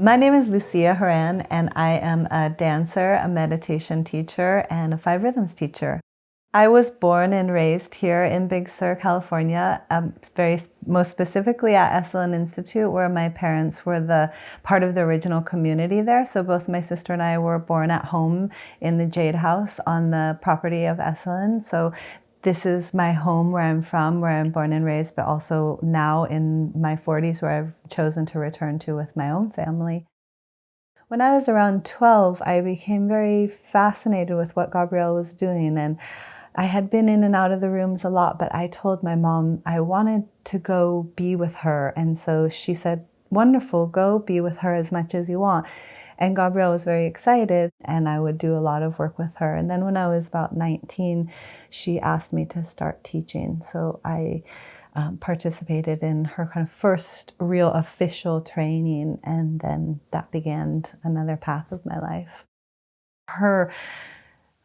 My name is Lucia Horan, and I am a dancer, a meditation teacher, and a five rhythms teacher. I was born and raised here in Big Sur, California, most specifically at Esalen Institute, where my parents were the part of the original community there. So both my sister and I were born at home in the Jade House on the property of Esalen. So this is my home where I'm from, where I'm born and raised, but also now in my 40s where I've chosen to return to with my own family. When I was around 12, I became very fascinated with what Gabrielle was doing, and I had been in and out of the rooms a lot, but I told my mom I wanted to go be with her, and so she said, "Wonderful, go be with her as much as you want." And Gabrielle was very excited, and I would do a lot of work with her. And then when I was about 19, she asked me to start teaching. So I participated in her kind of first real official training, and then that began another path of my life. Her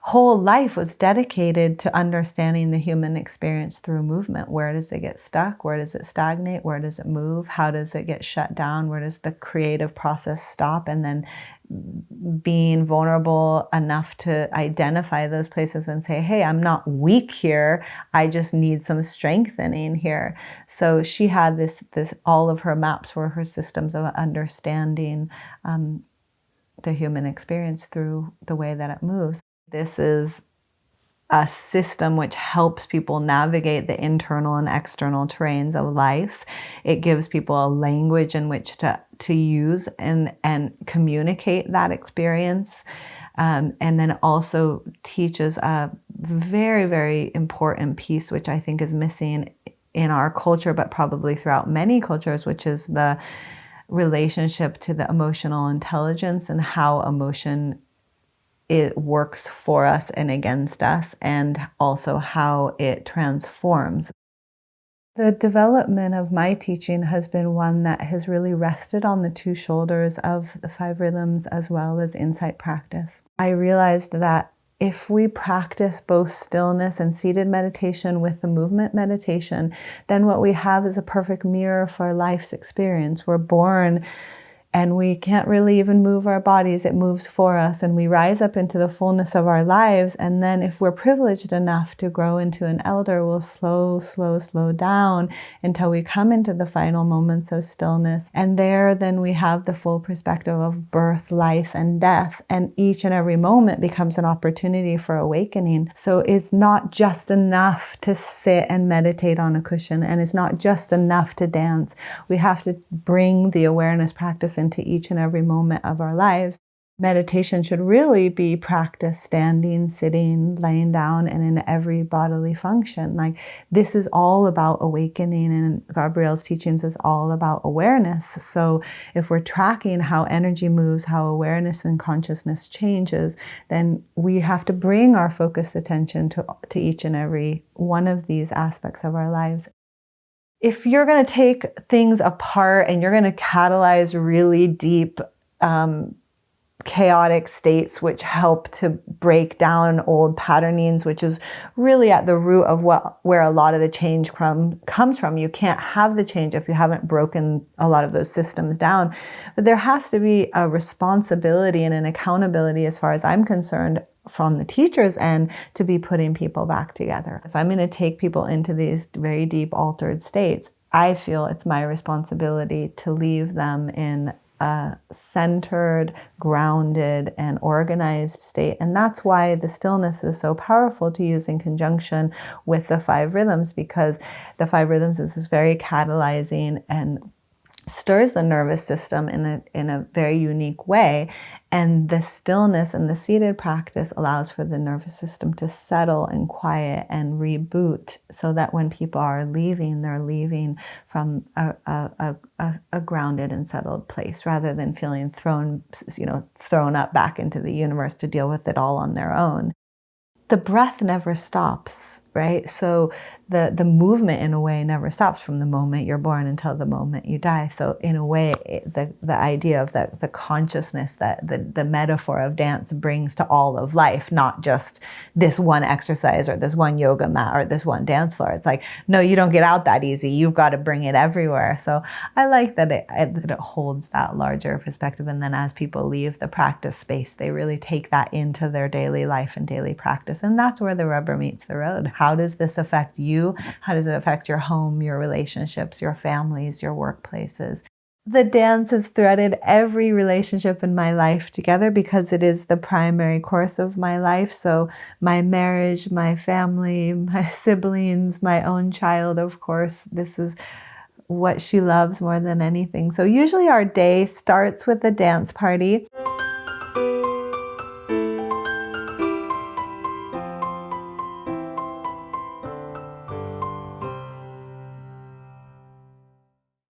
whole life was dedicated to understanding the human experience through movement. Where does it get stuck? Where does it stagnate? Where does it move? How does it get shut down? Where does the creative process stop? And then being vulnerable enough to identify those places and say, hey, I'm not weak here. I just need some strengthening here. So she had this all of her maps were her systems of understanding the human experience through the way that it moves. This is a system which helps people navigate the internal and external terrains of life. It gives people a language in which to use and communicate that experience. And then also teaches a very, very important piece, which I think is missing in our culture, but probably throughout many cultures, which is the relationship to the emotional intelligence and how emotion it works for us and against us, and also how it transforms. The development of my teaching has been one that has really rested on the two shoulders of the five rhythms as well as insight practice. I realized that if we practice both stillness and seated meditation with the movement meditation, then what we have is a perfect mirror for life's experience. We're born and we can't really even move our bodies. It moves for us, and we rise up into the fullness of our lives. And then if we're privileged enough to grow into an elder, we'll slow down until we come into the final moments of stillness. And there, then we have the full perspective of birth, life, and death. And each and every moment becomes an opportunity for awakening. So it's not just enough to sit and meditate on a cushion, and it's not just enough to dance. We have to bring the awareness practice into each and every moment of our lives. Meditation should really be practiced standing, sitting, laying down, and in every bodily function. Like, this is all about awakening, and Gabrielle's teachings is all about awareness. So if we're tracking how energy moves, how awareness and consciousness changes, then we have to bring our focused attention to each and every one of these aspects of our lives. If you're going to take things apart and you're going to catalyze really deep, chaotic states which help to break down old patternings, which is really at the root of where a lot of the change comes from. You can't have the change if you haven't broken a lot of those systems down. But there has to be a responsibility and an accountability, as far as I'm concerned, from the teacher's end, to be putting people back together. If I'm going to take people into these very deep altered states, I feel it's my responsibility to leave them in a centered, grounded, and organized state. And that's why the stillness is so powerful to use in conjunction with the five rhythms, because the five rhythms is very catalyzing and stirs the nervous system in a very unique way. And the stillness and the seated practice allows for the nervous system to settle and quiet and reboot, so that when people are leaving, they're leaving from a grounded and settled place, rather than feeling thrown up back into the universe to deal with it all on their own. The breath never stops. right? So the movement in a way never stops from the moment you're born until the moment you die. So in a way, the idea of the consciousness that the metaphor of dance brings to all of life, not just this one exercise or this one yoga mat or this one dance floor. It's like, no, you don't get out that easy. You've got to bring it everywhere. So I like that it holds that larger perspective. And then as people leave the practice space, they really take that into their daily life and daily practice. And that's where the rubber meets the road. How does this affect you? How does it affect your home, your relationships, your families, your workplaces? The dance has threaded every relationship in my life together because it is the primary course of my life. So my marriage, my family, my siblings, my own child, of course, this is what she loves more than anything. So usually our day starts with a dance party.